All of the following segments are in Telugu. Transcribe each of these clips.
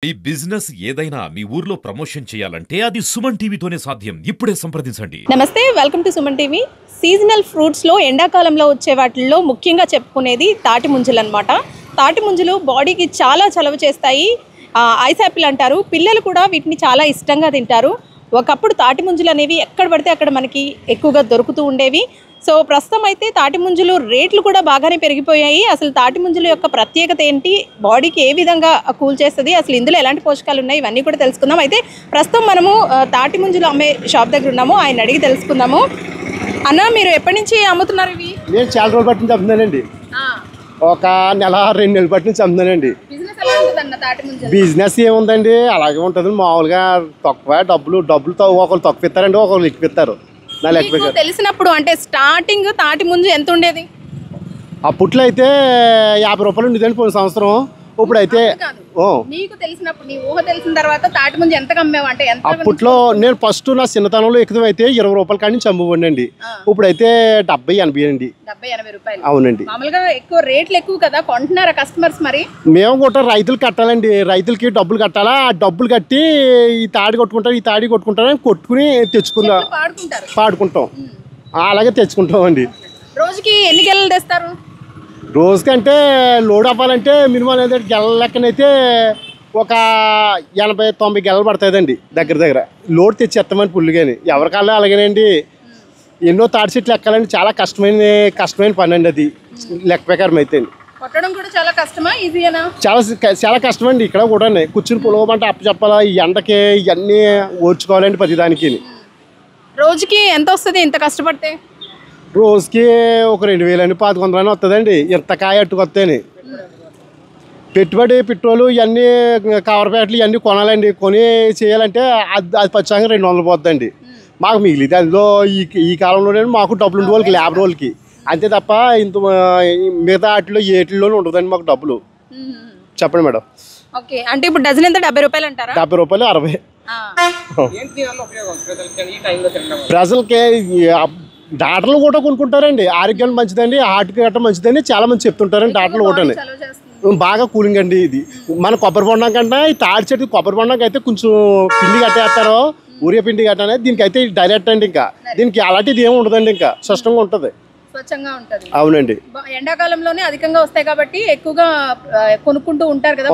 ఈ బిజినెస్ ఏదైనా మీ ఊర్లో ప్రమోషన్ చేయాలంటే అది సుమన్ టీవీతోనే సాధ్యం. ఇప్పుడే సంప్రదించండి. నమస్తే, welcome to Suman TV. Seasonal fruits లో ఎండాకాలంలో వచ్చే వాటిల్లో ముఖ్యంగా చెప్పుకునేది తాటి ముంజలు అన్నమాట. తాటి ముంజలు బాడీకి చాలా చలవ చేస్తాయి. ఐస్ యాపిల్ అంటారు. పిల్లలు కూడా వీటిని చాలా ఇష్టంగా తింటారు. ఒకప్పుడు తాటి ముంజలు అనేవి ఎక్కడ పడితే అక్కడ మనకి ఎక్కువగా దొరుకుతూ ఉండేవి. సో ప్రస్తుతం అయితే తాటి ముంజలు రేట్లు కూడా బాగానే పెరిగిపోయాయి. అసలు తాటి ముంజల యొక్క ప్రత్యేకత ఏంటి, బాడీకి ఏ విధంగా కూల్ చేస్తుంది, అసలు ఇందులో ఎలాంటి పోషకాలు ఉన్నాయి, ఇవన్నీ కూడా తెలుసుకుందాం. అయితే ప్రస్తుతం మనము తాటి ముంజలు అమ్మే షాప్ దగ్గర ఉన్నాము. ఆయన అడిగి తెలుసుకుందాము. అన్న, మీరు ఎప్పటి నుంచి అమ్ముతున్నారు ఇవి? నేను చాలా రోజులు పట్టి నుంచి అమ్ముతున్నానండి. ఒక నెల 2 నెలలు పట్టి నుంచి అమ్ముతున్నానండి. బిజినెస్ ఏముందండి, అలాగే ఉంటుంది. మామూలుగా తక్కువ డబ్బులు ఒకరు తక్కువ ఇస్తారండి, ఒకరు ఎక్కువ ఇస్తారు. తెలిసినప్పుడు అంటే స్టార్టింగ్ తాటి ముంజు ఎంత ఉండేది? అప్పట్లో అయితే 50 రూపాయలు ఉండేదండి పోయిన సంవత్సరం. ఇప్పుడైతే నీకు తెలిసినప్పుడు, నీ ఊహ తెలిసిన తర్వాత తాటి ముంజు ఎంత అమ్మేవు? అంటే అప్పట్లో నేను ఫస్ట్ నా చిన్నతనంలో ఎక్కువ అయితే 20 రూపాయల కానీ చంపుకోండి అండి. ఇప్పుడైతే 70-80 అండి. 70-80 రూపాయలు. అవునండి. మామూలుగా ఎక్కువ రేట్లు ఎక్కువ కదా, కొంటున్నారా కస్టమర్స్? మరి మేము కూడా రైతులు కట్టాలండి, రైతులకి డబ్బులు కట్టాలా. ఆ డబ్బులు కట్టి ఈ తాడి కొట్టుకుంటారు కొట్టుకుని తెచ్చుకుందాం, పాడుకుంటాం. అలాగే తెచ్చుకుంటాం అండి. రోజుకి ఎన్ని గెలలు తెస్తారు? రోజుకంటే లోడ్ అవ్వాలంటే మినిమం ఏంటంటే గెల లెక్కనైతే ఒక 80-90 గెలలు పడుతుందండి దగ్గర. లోడ్ తెచ్చేస్తామని పుల్లు కానీ ఎవరికల్లా అలాగేనండి. ఎన్నో తాడి చెట్లు ఎక్కాలండి, చాలా కష్టమైన పని అండి అది. లెక్క ప్రకారం అయితే కొట్టడం కూడా చాలా కష్టమా, ఈజీనా? చాలా కష్టమండి. ఇక్కడ కూడా కూర్చుని పొలవమంటే చెప్పాలా, ఈ ఎండకి ఇవన్నీ ఓర్చుకోవాలండి ప్రతిదానికి. రోజుకి ఎంత వస్తుంది ఇంత కష్టపడితే? రోజుకి ఒక 2000 అని 1100 అని వస్తుందండి. ఇంత కాయ అట్టుకొస్తాయని పెట్టుబడి, పెట్రోలు ఇవన్నీ, కవర్ ప్యాకెట్లు ఇవన్నీ కొనాలండి. కొని చేయాలంటే అది పచ్చాక 200 పోతుందండి. మాకు మిగిలింది అందులో ఈ కాలంలోనే మాకు డబ్బులు ఉండే వాళ్ళకి, లేబర్ వాళ్ళకి అంతే తప్ప ఇంత మిగతా ఏటిల్లోనే ఉంటుందండి మాకు డబ్బులు. చెప్పండి మేడం. ఓకే, అంటే ఇప్పుడు డజన్ ఎంత? 70 రూపాయలు అంటారా? 70 రూపాయలు, 60. ప్రజలకి డాక్టర్లు కూడా కొనుక్కుంటారండి. ఆరోగ్యానికి మంచిదండి, హార్ట్కి గట్రా మంచిదని చాలా మంది చెప్తుంటారండి. డాక్టర్లు కూడా బాగా కూలింగ్ అండి ఇది. మన కొబ్బరి బొండం కంటే ఈ తాడి చెట్టు కొబ్బరి బొండం అయితే కొంచెం పిండి కట్టేస్తారో, ఊరియా పిండి కట్టానే, దీనికి అయితే డైరెక్ట్ అండి. ఇంకా దీనికి అలాంటిది ఏమి ఉండదండి, ఇంకా స్పష్టంగా ఉంటుంది, స్వచ్ఛంగా ఉంటుంది. అవునండి. ఎండాకాలంలోనే అధికంగా వస్తాయి కాబట్టి ఎక్కువగా కొనుక్కుంటూ ఉంటారు కదా.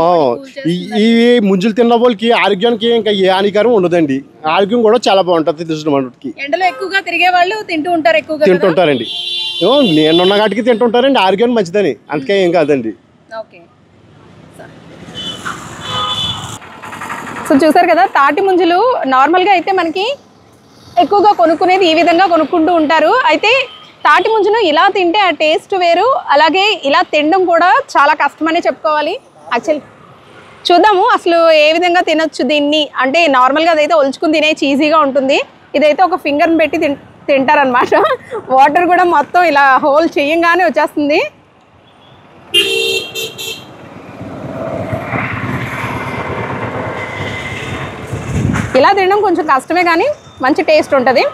ఈ ముంజులు తిన్న వాళ్ళకి ఆరోగ్యానికి ఇంకా ఏ హానికరం ఉండదండి. ఆరోగ్యం కూడా చాలా బాగుంటుంది. మనకి ఎండలో ఎక్కువగా తిరిగే వాళ్ళు తింటుంటారండి. నేనున్న కాటికి తింటుంటారండి, ఆరోగ్యానికి మంచిదని. అందుకే ఏం కాదండి. ఓకే, సో చూసారు కదా, తాటి ముంజలు నార్మల్గా అయితే మనకి ఎక్కువగా కొనుక్కునేది ఈ విధంగా కొనుక్కుంటూ ఉంటారు. అయితే తాటి ముంజను ఇలా తింటే ఆ టేస్ట్ వేరు, అలాగే ఇలా తినడం కూడా చాలా కష్టమని చెప్పుకోవాలి. యాక్చువల్లీ చూద్దాము అసలు ఏ విధంగా తినొచ్చు దీన్ని. అంటే నార్మల్గా అదైతే ఒలుచుకుని తినే ఈజీగా ఉంటుంది. ఇదైతే ఒక ఫింగర్ని పెట్టి తింటారనమాట. వాటర్ కూడా మొత్తం ఇలా హోల్ చేయంగానే వచ్చేస్తుంది. ఇలా తినడం కొంచెం కష్టమే కానీ మంచి టేస్ట్ ఉంటుంది.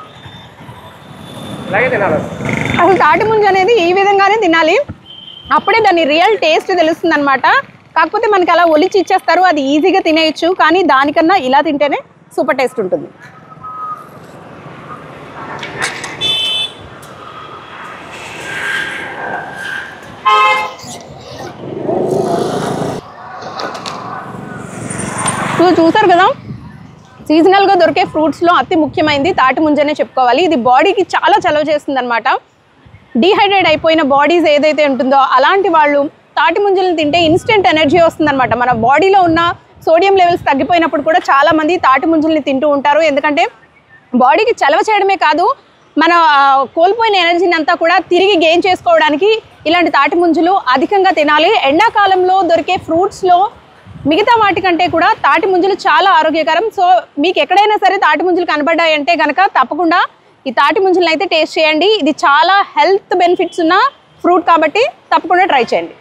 అసలు తాటి ముంజ అనేది ఈ విధంగానే తినాలి, అప్పుడే దాని రియల్ టేస్ట్ తెలుస్తుంది అనమాట. కాకపోతే మనకి అలా ఒలిచి ఇచ్చేస్తారు, అది ఈజీగా తినేయచ్చు. కానీ దానికన్నా ఇలా తింటేనే సూపర్ టేస్ట్ ఉంటుంది. చూసారు కదా, సీజనల్గా దొరికే ఫ్రూట్స్లో అతి ముఖ్యమైనది తాటి ముంజనే చెప్పుకోవాలి. ఇది బాడీకి చాలా చలవ చేస్తుంది అనమాట. డీహైడ్రేట్ అయిపోయిన బాడీస్ ఏదైతే ఉంటుందో అలాంటి వాళ్ళు తాటి ముంజలను తింటే ఇన్స్టెంట్ ఎనర్జీ వస్తుందన్నమాట. మన బాడీలో ఉన్న సోడియం లెవెల్స్ తగ్గిపోయినప్పుడు కూడా చాలామంది తాటి ముంజల్ని తింటూ ఉంటారు. ఎందుకంటే బాడీకి చలవ చేయడమే కాదు, మన కోల్పోయిన ఎనర్జీని అంతా కూడా తిరిగి గెయిన్ చేసుకోవడానికి ఇలాంటి తాటి ముంజలు అధికంగా తినాలి. ఎండాకాలంలో దొరికే ఫ్రూట్స్లో మిగతా వాటికంటే కూడా తాటి ముంజలు చాలా ఆరోగ్యకరం. సో మీకు ఎక్కడైనా సరే తాటి ముంజలు కనబడ్డాయంటే కనుక తప్పకుండా ఈ తాటి ముంజలను అయితే టేస్ట్ చేయండి. ఇది చాలా హెల్త్ బెనిఫిట్స్ ఉన్న ఫ్రూట్ కాబట్టి తప్పకుండా ట్రై చేయండి.